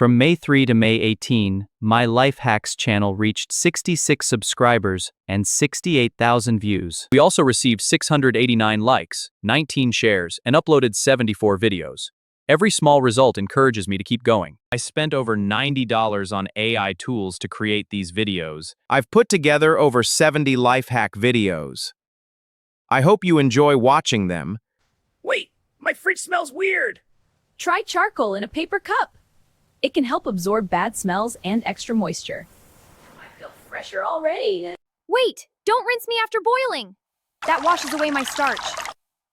From May 3 to May 18, my Life Hacks channel reached 66 subscribers and 68,000 views. We also received 689 likes, 19 shares, and uploaded 74 videos. Every small result encourages me to keep going. I spent over $90 on AI tools to create these videos. I've put together over 70 life hack videos. I hope you enjoy watching them. Wait, my fridge smells weird. Try charcoal in a paper cup. It can help absorb bad smells and extra moisture. I feel fresher already. Wait, don't rinse me after boiling. That washes away my starch.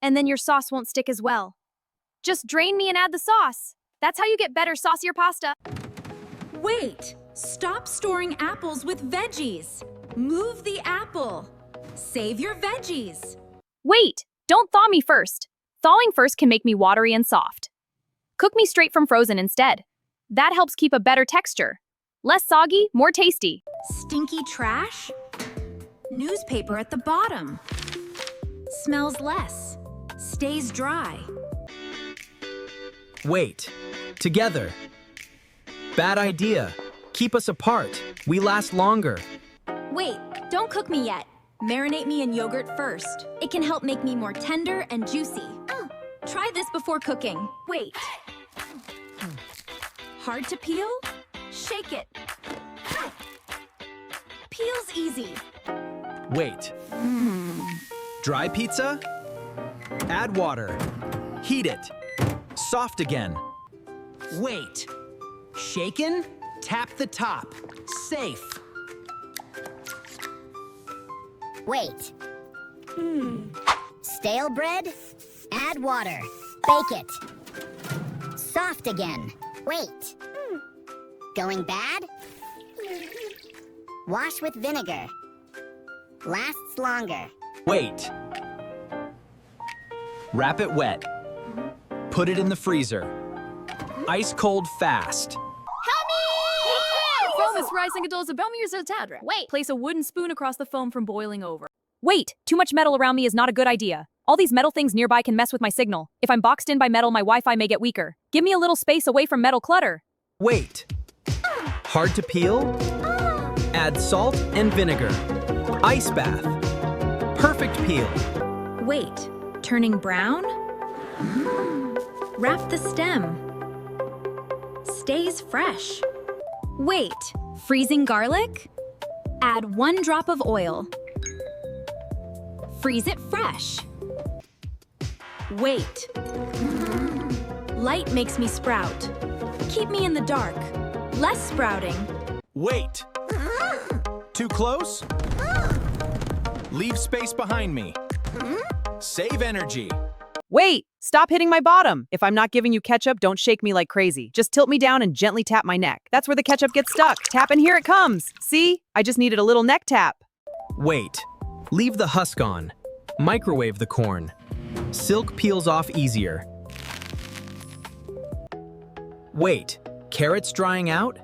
And then your sauce won't stick as well. Just drain me and add the sauce. That's how you get better, saucier pasta. Wait, stop storing apples with veggies. Move the apple. Save your veggies. Wait, don't thaw me first. Thawing first can make me watery and soft. Cook me straight from frozen instead. That helps keep a better texture. Less soggy, more tasty. Stinky trash? Newspaper at the bottom. Smells less. Stays dry. Wait. Together. Bad idea. Keep us apart. We last longer. Wait, don't cook me yet. Marinate me in yogurt first. It can help make me more tender and juicy. Try this before cooking. Wait. Hard to peel? Shake it. Peels easy. Wait. Dry pizza? Add water. Heat it. Soft again. Wait. Shaken? Tap the top. Safe. Wait. Stale bread? Add water. Bake it. Soft again. Wait. Going bad? Wash with vinegar. Lasts longer. Wait. Wrap it wet. Put it in the freezer. Ice cold fast. Foam is rising adults about me or Tadra. Wait. Place a wooden spoon across the foam from boiling over. Wait, too much metal around me is not a good idea. All these metal things nearby can mess with my signal. If I'm boxed in by metal, my Wi-Fi may get weaker. Give me a little space away from metal clutter. Wait. Hard to peel? Add salt and vinegar. Ice bath. Perfect peel. Wait, turning brown? Wrap the stem. Stays fresh. Wait, freezing garlic? Add 1 drop of oil. Freeze it fresh. Wait. Light makes me sprout. Keep me in the dark. Less sprouting. Wait. Too close? Leave space behind me. Save energy. Wait! Stop hitting my bottom! If I'm not giving you ketchup, don't shake me like crazy. Just tilt me down and gently tap my neck. That's where the ketchup gets stuck. Tap and here it comes. See? I just needed a little neck tap. Wait. Leave the husk on. Microwave the corn. Silk peels off easier. Wait. Carrots drying out?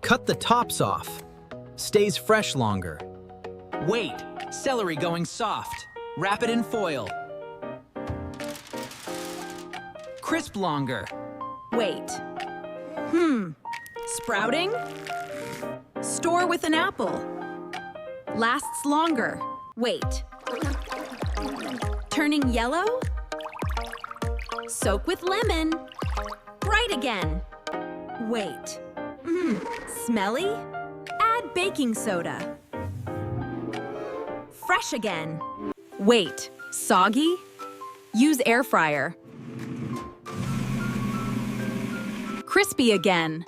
Cut the tops off. Stays fresh longer. Wait. Celery going soft. Wrap it in foil. Crisp longer. Wait. Sprouting? Store with an apple. Lasts longer. Wait. Turning yellow? Soak with lemon. Bright again. Wait. Smelly? Add baking soda. Fresh again. Wait. Soggy? Use air fryer. Crispy again.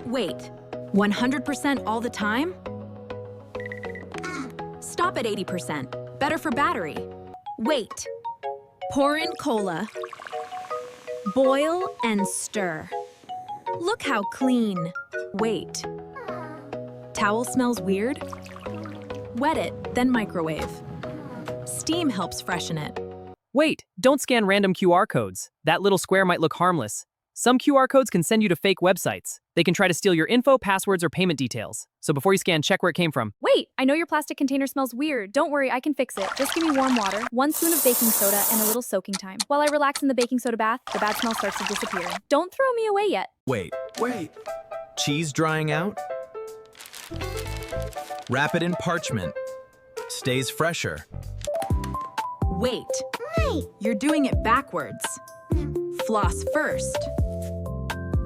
Wait. 100% all the time? Stop at 80%. Better for battery. Wait. Pour in cola. Boil and stir. Look how clean. Wait. Towel smells weird? Wet it, then microwave. Steam helps freshen it. Wait, don't scan random QR codes. That little square might look harmless. Some QR codes can send you to fake websites. They can try to steal your info, passwords, or payment details. So before you scan, check where it came from. Wait, I know your plastic container smells weird. Don't worry, I can fix it. Just give me warm water, 1 spoon of baking soda, and a little soaking time. While I relax in the baking soda bath, the bad smell starts to disappear. Don't throw me away yet. Wait. Cheese drying out? Wrap it in parchment. Stays fresher. Wait. You're doing it backwards. Floss first.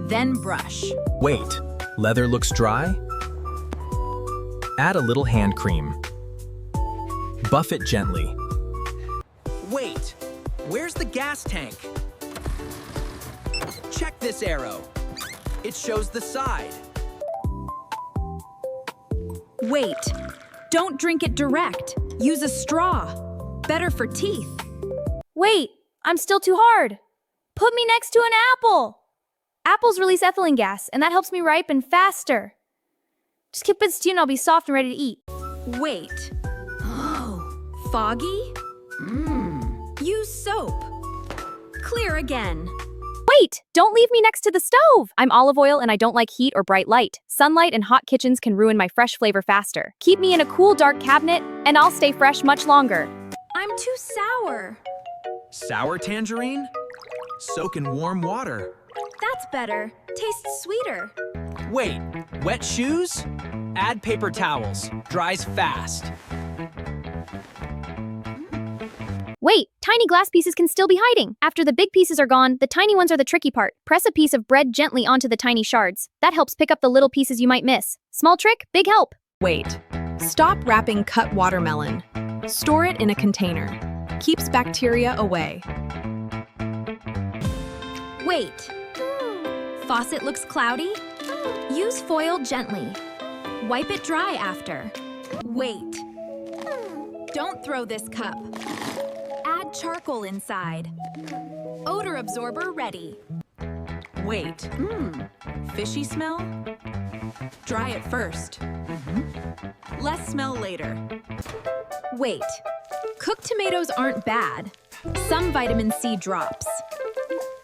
Then brush. Wait. Leather looks dry? Add a little hand cream. Buff it gently. Wait. Where's the gas tank? Check this arrow. It shows the side. Wait. Don't drink it direct. Use a straw. Better for teeth. Wait, I'm still too hard. Put me next to an apple. Apples release ethylene gas, and that helps me ripen faster. Just keep it stew and I'll be soft and ready to eat. Wait. Oh, foggy? Use soap. Clear again. Wait, don't leave me next to the stove. I'm olive oil and I don't like heat or bright light. Sunlight and hot kitchens can ruin my fresh flavor faster. Keep me in a cool, dark cabinet, and I'll stay fresh much longer. I'm too sour. Sour tangerine? Soak in warm water. That's better. Tastes sweeter. Wait, wet shoes? Add paper towels. Dries fast. Wait, tiny glass pieces can still be hiding. After the big pieces are gone, the tiny ones are the tricky part. Press a piece of bread gently onto the tiny shards. That helps pick up the little pieces you might miss. Small trick, big help. Wait. Stop wrapping cut watermelon. Store it in a container. Keeps bacteria away. Wait. Faucet looks cloudy? Use foil gently. Wipe it dry after. Wait. Don't throw this cup. Add charcoal inside. Odor absorber ready. Wait. Fishy smell? Dry it first. Less smell later. Wait. Cooked tomatoes aren't bad. Some vitamin C drops.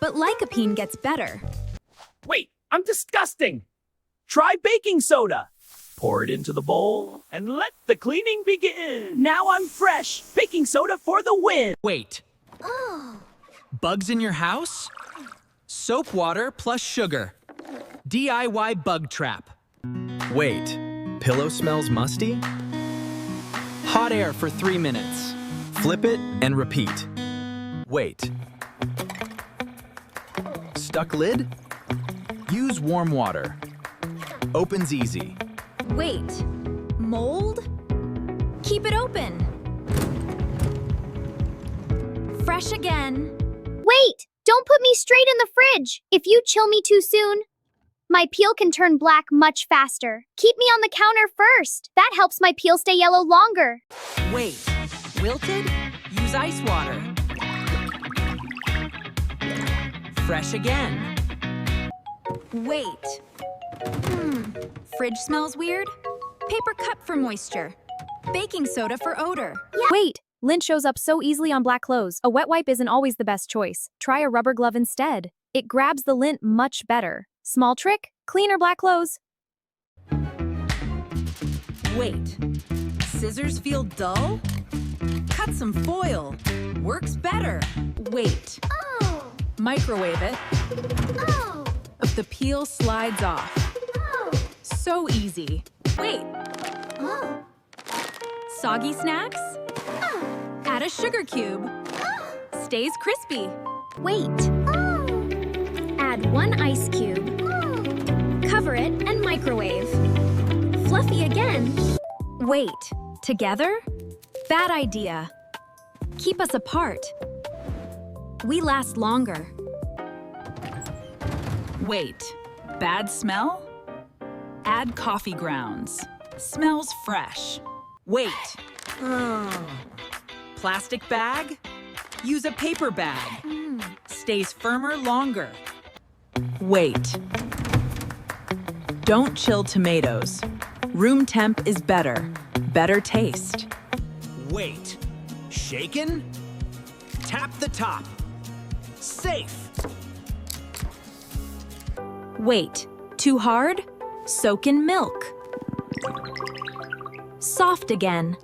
But lycopene gets better. Wait, I'm disgusting. Try baking soda. Pour it into the bowl and let the cleaning begin. Now I'm fresh. Baking soda for the win. Wait. Bugs in your house? Soap water plus sugar. DIY bug trap. Wait. Pillow smells musty? Hot air for 3 minutes. Flip it and repeat. Wait. Stuck lid? Use warm water. Opens easy. Wait. Mold? Keep it open. Fresh again. Wait! Don't put me straight in the fridge! If you chill me too soon, my peel can turn black much faster. Keep me on the counter first. That helps my peel stay yellow longer. Wait. Wilted? Use ice water. Fresh again. Wait. Fridge smells weird? Paper cup for moisture. Baking soda for odor. Wait, lint shows up so easily on black clothes. A wet wipe isn't always the best choice. Try a rubber glove instead. It grabs the lint much better. Small trick, cleaner black clothes. Wait. Scissors feel dull? Cut some foil. Works better. Wait. Oh. Microwave it. Oh. If the peel slides off. Oh. So easy. Wait. Oh. Soggy snacks? Oh. Add a sugar cube. Oh. Stays crispy. Wait. Oh. Add 1 ice cube. Oh. Cover it and microwave. Fluffy again. Wait. Together? Bad idea. Keep us apart. We last longer. Wait. Bad smell? Add coffee grounds. Smells fresh. Wait. Plastic bag? Use a paper bag. Stays firmer longer. Wait. Don't chill tomatoes. Room temp is better. Better taste. Wait. Shaken? Tap the top. Safe. Wait, too hard? Soak in milk. Soft again.